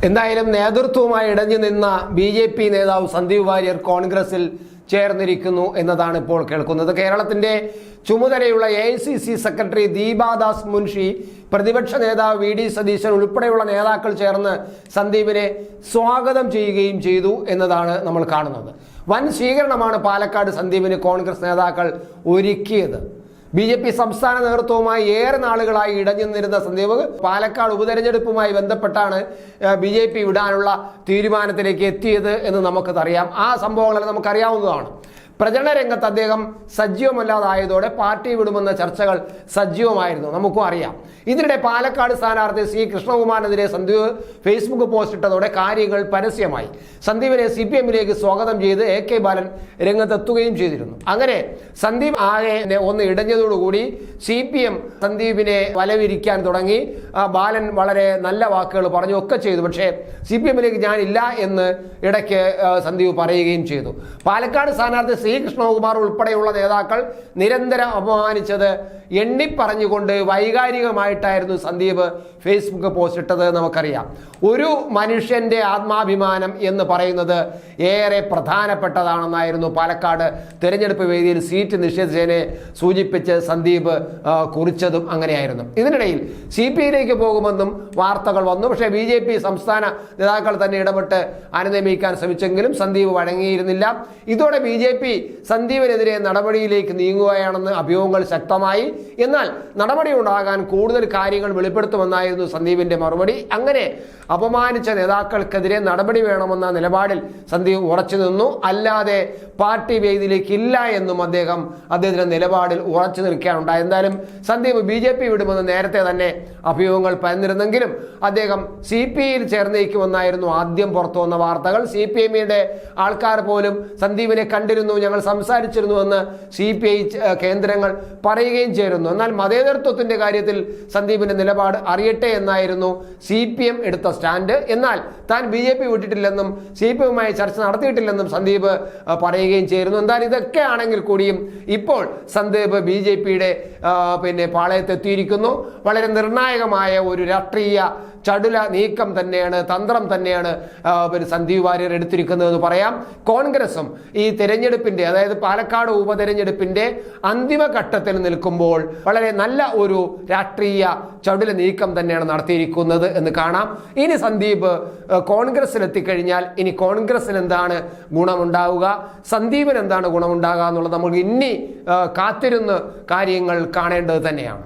എന്തായാലും നേതൃത്വവുമായി ഇടഞ്ഞു നിന്ന ബി.ജെ.പി. നേതാവ് സന്ദീപ് വാര്യർ കോൺഗ്രസിൽ ചേർന്നിരിക്കുന്നു എന്നതാണ് ഇപ്പോൾ കേൾക്കുന്നത്. കേരളത്തിന്റെ ചുമതലയുള്ള AICC സെക്രട്ടറി ദീപാദാസ് മുൻഷി, പ്രതിപക്ഷ നേതാവ് വി.ഡി. സതീശൻ ഉൾപ്പെടെയുള്ള നേതാക്കൾ ചേർന്ന് സന്ദീപിനെ സ്വാഗതം ചെയ്യുകയും ചെയ്തു എന്നതാണ് നമ്മൾ കാണുന്നത്. വൻ സ്വീകരണമാണ് പാലക്കാട് സന്ദീപിന് കോൺഗ്രസ് നേതാക്കൾ ഒരുക്കിയത്. ബി.ജെ.പി. സംസ്ഥാന നേതൃത്വവുമായി ഏറെ നാളുകളായി ഇടഞ്ഞു നിന്നിരുന്ന സന്ദീപ് പാലക്കാട് ഉപതെരഞ്ഞെടുപ്പുമായി ബന്ധപ്പെട്ടാണ് ബി.ജെ.പി. വിടാനുള്ള തീരുമാനത്തിലേക്ക് എത്തിയത് എന്ന് നമുക്കറിയാം. ആ സംഭവങ്ങളെല്ലാം നമുക്കറിയാവുന്നതാണ്. പ്രചരണ രംഗത്ത് അദ്ദേഹം സജീവമല്ലാതായതോടെ പാർട്ടി വിടുമെന്ന ചർച്ചകൾ സജീവമായിരുന്നു, നമുക്കും അറിയാം. ഇതിനിടെ പാലക്കാട് സ്ഥാനാർത്ഥി സി കൃഷ്ണകുമാറിനെതിരെ സന്ദീപ് ഫേസ്ബുക്ക് പോസ്റ്റ് ഇട്ടതോടെ കാര്യങ്ങൾ പരസ്യമായി. സന്ദീപിനെ CPM-ലേക്ക് സ്വാഗതം ചെയ്ത് AK ബാലൻ രംഗത്തെത്തുകയും ചെയ്തിരുന്നു. അങ്ങനെ സന്ദീപ് ആകെ ഒന്ന് ഇടഞ്ഞതോടുകൂടി CPM സന്ദീപിനെ വലവിരിക്കാൻ തുടങ്ങി. ബാലൻ വളരെ നല്ല വാക്കുകൾ പറഞ്ഞു ഒക്കെ ചെയ്തു. പക്ഷേ CPM-ലേക്ക് ഞാനില്ല എന്ന് ഇടയ്ക്ക് സന്ദീപ് പറയുകയും ചെയ്തു. പാലക്കാട് സ്ഥാനാർത്ഥി സി കൃഷ്ണകുമാർ ഉൾപ്പെടെയുള്ള നേതാക്കൾ നിരന്തരം അപമാനിച്ചത് എണ്ണിപ്പറഞ്ഞുകൊണ്ട് വൈകാരികമായിട്ടായിരുന്നു സന്ദീപ് ഫേസ്ബുക്ക് പോസ്റ്റ് ഇട്ടത് നമുക്കറിയാം. ഒരു മനുഷ്യന്റെ ആത്മാഭിമാനം എന്ന് പറയുന്നത് ഏറെ പ്രധാനപ്പെട്ടതാണെന്നായിരുന്നു പാലക്കാട് തെരഞ്ഞെടുപ്പ് വേദിയിൽ സീറ്റ് നിഷേധിച്ചതിനെ സൂചിപ്പിച്ച് സന്ദീപ് കുറിച്ചതും അങ്ങനെയായിരുന്നു. ഇതിനിടയിൽ CPI-യിലേക്ക് പോകുമെന്നും വാർത്തകൾ വന്നു. പക്ഷേ BJP സംസ്ഥാന നേതാക്കൾ തന്നെ ഇടപെട്ട് അനുനയിക്കാൻ ശ്രമിച്ചെങ്കിലും സന്ദീപ് വഴങ്ങിയിരുന്നില്ല. ഇതോടെ BJP സന്ദീപിനെതിരെ നടപടിയിലേക്ക് നീങ്ങുകയാണെന്ന് അഭ്യൂഹങ്ങൾ ശക്തമായി. എന്നാൽ നടപടി ഉണ്ടാകാൻ കൂടുതൽ കാര്യങ്ങൾ വെളിപ്പെടുത്തുമെന്നായിരുന്നു സന്ദീപിന്റെ മറുപടി. അങ്ങനെ അപമാനിച്ച നേതാക്കൾക്കെതിരെ നടപടി വേണമെന്ന നിലപാടിൽ സന്ദീപ് ഉറച്ചു നിന്നു. അല്ലാതെ പാർട്ടി വേദിയിലേക്ക് ഇല്ല എന്നും അദ്ദേഹത്തിന്റെ നിലപാടിൽ ഉറച്ചു നിൽക്കാനുണ്ടായി. എന്തായാലും സന്ദീപ് BJP വിടുമെന്ന് നേരത്തെ തന്നെ അഭ്യൂഹങ്ങൾ പരന്നിരുന്നെങ്കിലും അദ്ദേഹം CPI-യിൽ ചേർന്നേക്കുമെന്നായിരുന്നു ആദ്യം പുറത്തു വന്ന വാർത്തകൾ. CPM-യുടെ ആൾക്കാർ പോലും സന്ദീപിനെ കണ്ടിരുന്നു, ഞങ്ങൾ സംസാരിച്ചിരുന്നുവെന്ന് CPI കേന്ദ്രങ്ങൾ പറയുകയും ചേരുന്നു. എന്നാൽ മതേതരത്വത്തിന്റെ കാര്യത്തിൽ സന്ദീപിന്റെ നിലപാട് അറിയട്ടെ എന്നായിരുന്നു CPM എടുത്ത സ്റ്റാൻഡ്. എന്നാൽ താൻ BJP വിട്ടിട്ടില്ലെന്നും CPM-യുമായി ചർച്ച നടത്തിയിട്ടില്ലെന്നും സന്ദീപ് പറയുകയും ചേരുന്നു. എന്തായാലും ഇതൊക്കെ ആണെങ്കിൽ കൂടിയും ഇപ്പോൾ സന്ദീപ് BJP-യുടെ പാളയത്തെത്തിയിരിക്കുന്നു. വളരെ നിർണായകമായ ഒരു രാഷ്ട്രീയ ചടുല നീക്കം തന്നെയാണ്, തന്ത്രം തന്നെയാണ് സന്ദീപ് വാര്യർ എടുത്തിരിക്കുന്നതെന്ന് പറയാം. കോൺഗ്രസും ഈ തെരഞ്ഞെടുപ്പിന്റെ, അതായത് പാലക്കാട് ഉപതെരഞ്ഞെടുപ്പിന്റെ അന്തിമഘട്ടത്തിൽ നിൽക്കുമ്പോൾ വളരെ നല്ല ഒരു രാഷ്ട്രീയ ചടുല നീക്കം തന്നെയാണ് നടത്തിയിരിക്കുന്നത് എന്ന് കാണാം. ഇനി സന്ദീപ് കോൺഗ്രസിൽ എത്തിക്കഴിഞ്ഞാൽ ഇനി കോൺഗ്രസിന് എന്താണ് ഗുണമുണ്ടാവുക, സന്ദീപിന് എന്താണ് ഗുണമുണ്ടാകുക എന്നുള്ളത് നമുക്ക് ഇനി കാത്തിരുന്ന് കാര്യങ്ങൾ കാണേണ്ടത് തന്നെയാണ്.